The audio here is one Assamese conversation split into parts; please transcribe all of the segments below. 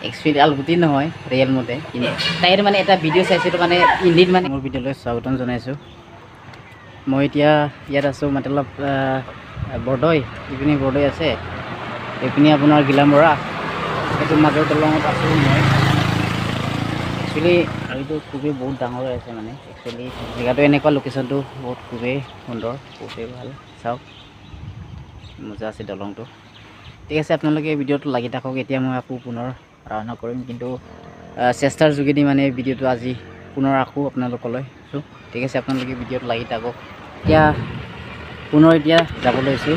एक्चुअली आलगुटी নহয় रियल मते ताइर माने এটা ভিডিও চাইছিলো মানে ইন্ডিত মানে মোৰ ভিডিওলৈ স্বাগতম জনাইছো মই এতিয়া ইয়াত আছো মতলব বৰদৈ ইপিনে বৰদৈ আছে ইপিনে আপোনাৰ গিলামৰা এটো মাজৰ দলঙত আছো মই एक्चुअली এইটো খুবেই বহুত ডাঙৰ আছে মানে एक्चुअली জায়গাটো এনেকুৱা লোকেশনটো বহুত খুবেই সুন্দৰ খুবেই ভাল চাওক মজা আছে দলংটো ঠিক আছে আপোনালোকে ভিডিওটো লাগি থাকক এতিয়া মই আকৌ পুনৰ ৰাওনা কৰিম কিন্তু চেষ্টাৰ যোগেদি মানে ভিডিওটো আজি পুনৰ ৰাখো আপোনালোকলৈ ঠিক আছে আপোনালোকে ভিডিওটো লাগি থাকক এতিয়া পুনৰ এতিয়া যাব লৈছো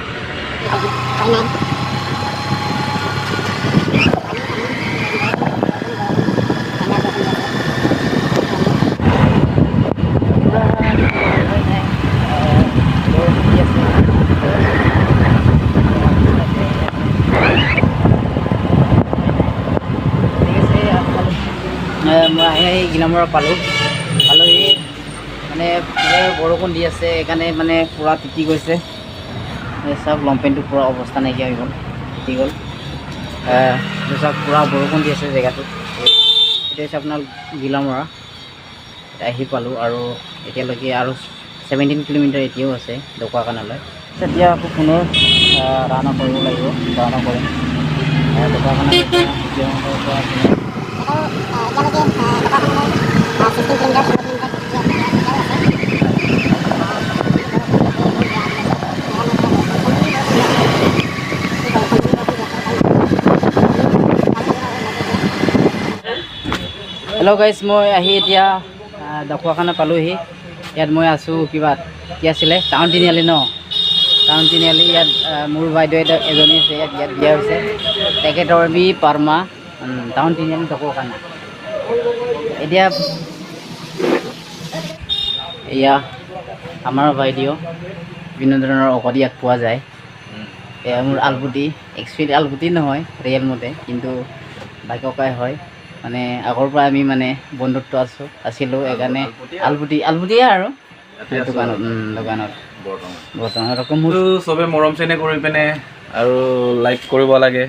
মই গিলামৰা পালোঁ মানে বৰষুণ দি আছে সেইকাৰণে মানে পুৰা তিতি গৈছে চব লংপেণ্টটো পুৰা অৱস্থা নাইকিয়া হৈ গ'ল তিতি গ'ল চব পুৰা বৰষুণ দি আছে জেগাটোত এতিয়া হৈছে আপোনাৰ গিলামৰা আহি পালোঁ আৰু এতিয়ালৈকে আৰু 17 কিলোমিটাৰ এতিয়াও আছে ঢকুৱাখানালৈ এতিয়া আকৌ পুনৰ ৰাওনা কৰিব লাগিব ৰাওনা কৰিম হেল্ল' গাইজ মই আহি এতিয়া ঢকুৱাখানা পালোহি ইয়াত মই আছোঁ কিবা কি আছিলে টাউন তিনিআলি ন টাউন তিনিআলি ইয়াত মোৰ বাইদেউ এজনী আছে ইয়াত বিয়া হৈছে তেখেতৰ বি পাৰ্মা টাউন তিনিআলি ঢকুৱাখানা এতিয়া এয়া আমাৰ বাইদেউ বিভিন্ন ধৰণৰ ঔষধ ইয়াত পোৱা যায় এয়া মোৰ আলগুটি একচুৱেলি আলগুটি নহয় ৰিয়েল মতে কিন্তু বাইককাই হয় মানে আগৰ পৰা আমি মানে বন্ধুত্ব আছিলোঁ সেইকাৰণে আলগুটিয়ে আৰু দোকানত বৰ্তমান ৰকম চবে মৰম চেনেহ কৰি পিনে আৰু লাইক কৰিব লাগে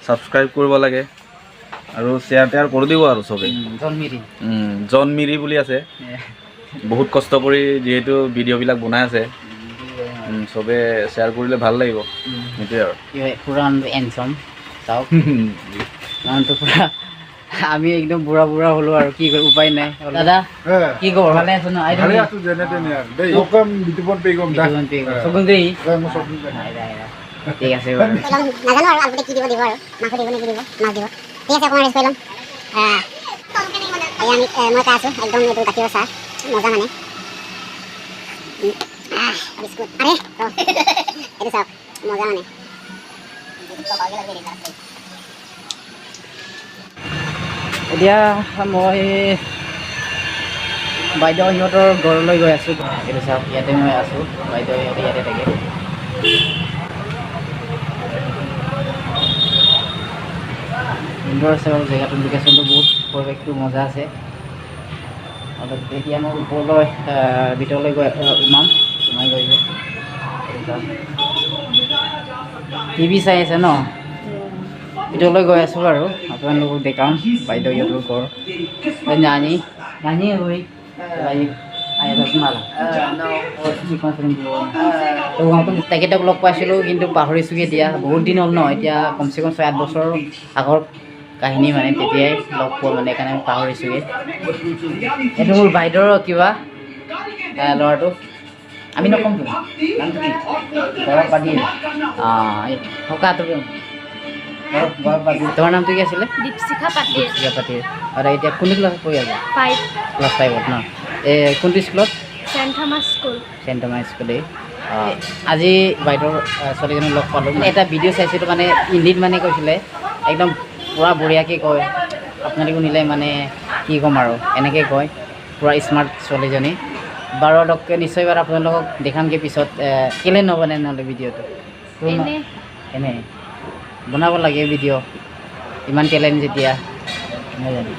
ছাবস্ক্ৰাইব কৰিব লাগে আৰু শ্বেয়াৰ টেয়াৰ কৰি দিব আৰু চবে জনমিৰি বুলি আছে বহুত কষ্ট কৰি যিহেতু ভিডিঅ'বিলাক বনাই আছে চবে শ্বেয়াৰ কৰিলে ভাল লাগিব সেইটোৱে আৰু পুৰা এনচম চাওক মানুহটো পুৰা আমি একদম বুঢ়া হ'লো আৰু কি কৰি উপায় নাই দাদা কি খবৰ ভালে আছো ন ঠিক আছে এতিয়া মই বাইদেউ সিহঁতৰ ঘৰলৈ গৈ আছোঁ এইটো চাওক ইয়াতে মই আছোঁ বাইদেউ সিহঁতে ইয়াতে থাকে সুন্দৰ আছে বাৰু জেগাটো লোকেশ্যনটো বহুত পৰিৱেশটো মজা আছে এতিয়া মই ওপৰলৈ ভিতৰলৈ সোমাই গৈছোঁ টিভি চাই আছে ন ভিতৰলৈ গৈ আছোঁ আৰু আপোনালোকক দেখাম বাইদেউ সিহঁতৰ ঘৰ nyanyi oi ayah basmala তেখেতক লগ পাইছিলোঁ কিন্তু পাহৰিছোঁগৈ এতিয়া বহুত দিন হ'ল ন এতিয়া কমচে কম 6-8 বছৰ আগৰ কাহিনী মানে তেতিয়াই লগ পোৱা মানে সেইকাৰণে পাহৰিছোঁগৈ এইটো মোৰ বাইদেউৰ কিবা ল'ৰাটো আমি নকমতো নামটো কি ঘৰৰ পাতি থকাটো তোমাৰ নামটো কি আছিলে দীপশিখা পাটিৰ আৰু এতিয়া কোনটো ক্লাছত পঢ়ি আছে 5 ক্লাছ 5ত ন কোনটো স্কুলত চেণ্ট থমাছ স্কুল আজি বাইদেউৰ ছোৱালীজনী লগ পালোঁ এটা ভিডিঅ' চাইছিলোঁ মানে হিন্দীত মানে কৈছিলে একদম পুৰা বঢ়িয়াকৈ কয় আপোনালোকে শুনিলে মানে কি ক'ম আৰু এনেকৈ কয় পুৰা স্মাৰ্ট ছোৱালীজনী বাৰু নিশ্চয় বাৰ আপোনালোকক দেখামগৈ পিছত কেলৈ নবনে নহ'লে ভিডিঅ'টো এনে বনাব লাগে ভিডিঅ' ইমান টেলেণ্ট যেতিয়া নহয় জানো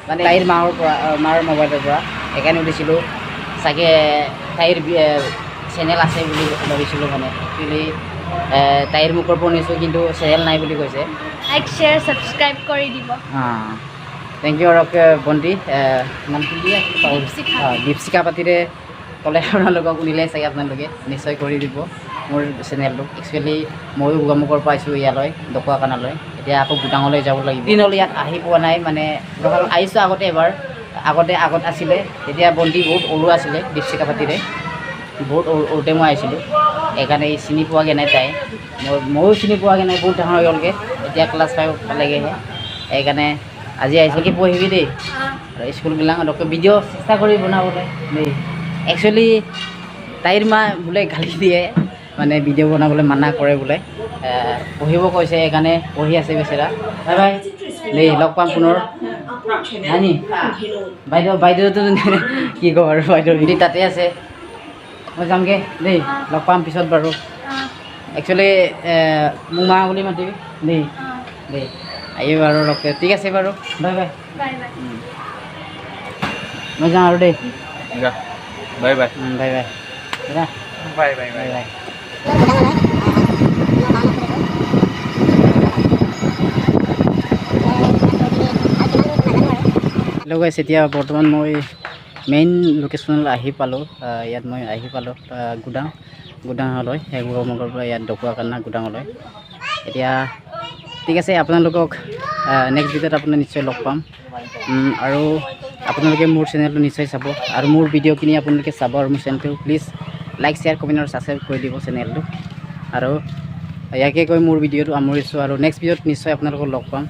মানে তাইৰ মাৰ মোবাইলৰ পৰা সেইকাৰণে সুধিছিলোঁ চাগে তাইৰ চেনেল আছে বুলি ভাবিছিলোঁ মানে একচুৱেলি তাইৰ মুখৰ পৰা শুনিছোঁ কিন্তু চেনেল নাই বুলি কৈছে লাইক শ্বেয়াৰ ছাবস্ক্ৰাইব কৰি দিব থেংক ইউ আৰু ভণ্টি নাম কি দিয়ে দীপশিখা। দীপশিখা পাতিৰে ক'লে আপোনালোকক শুনিলে চাগে আপোনালোকে নিশ্চয় কৰি দিব মোৰ চেনেলটো একচুৱেলি ময়ো গোগামুখৰ পৰা আহিছোঁ ইয়ালৈ ঢকুৱাখানালৈ এতিয়া আকৌ গুটাঙলৈ যাব লাগিব দিনলৈ ইয়াত আহি পোৱা নাই মানে ধৰক আহিছোঁ আগতে এবাৰ আগত আছিলে তেতিয়া ভণ্টি বহুত সৰু আছিলে দীপশিখা পাতিৰে বহুত সৰুতে মই আহিছিলোঁ সেইকাৰণে চিনি পোৱাগৈ নাই তাই ময়ো চিনি পোৱাগৈ নাই বহুত ডাঙৰ হৈ গ'লগৈ এতিয়া ক্লাছ 5 পালেগৈহে সেইকাৰণে আজি আহিছোঁ কি পঢ়িবি দেই আৰু স্কুলবিলাক ভিডিঅ' চেষ্টা কৰি বনাবলৈ দেই একচুৱেলি তাইৰ মা বোলে গালি দিয়ে মানে ভিডিঅ' বনাবলৈ মানা কৰে বোলে পঢ়িব কৈছে সেইকাৰণে পঢ়ি আছে বেচেৰা বাই বাই দেই লগ পাম পুনৰ নানি বাইদেউতো কি ক'ব আৰু বাইদেউ ভিডিঅ' তাতে আছে মই যামগৈ দেই লগ পাম পিছত বাৰু একচুৱেলি মোক মা বুলি মাতিবি দেই দেই আহিব বাৰু লগ ঠিক আছে বাৰু বাই বাই বাই বাই মই যাওঁ আৰু দেই বাই বাই বাই বাই দাদা bye bye bye bye hello' গাইছ এতিয়া বৰ্তমান মই মেইন লোকেশ্যনলৈ আহি পালোঁ ইয়াত মই আহি পালোঁ গুদাঙলৈ গোগামুখৰ পৰা ইয়াত ঢকুৱাখানা গুদাঙলৈ এতিয়া ঠিক আছে আপোনালোকক নেক্সট ভিডিঅ'ত আপোনাক নিশ্চয় লগ পাম আৰু আপোনালোকে মোৰ চেনেলটো নিশ্চয় চাব আৰু মোৰ ভিডিঅ'খিনি আপোনালোকে চাব আৰু মোৰ চেনেলটো প্লিজ লাইক শ্বেয়াৰ কমেণ্ট আৰু ছাবস্ক্ৰাইব কৰি দিব চেনেলটো আৰু ইয়াকে কৈ মোৰ ভিডিঅ'টো সামৰিছোঁ আৰু নেক্সট ভিডিঅ'ত নিশ্চয় আপোনালোকক লগ পাম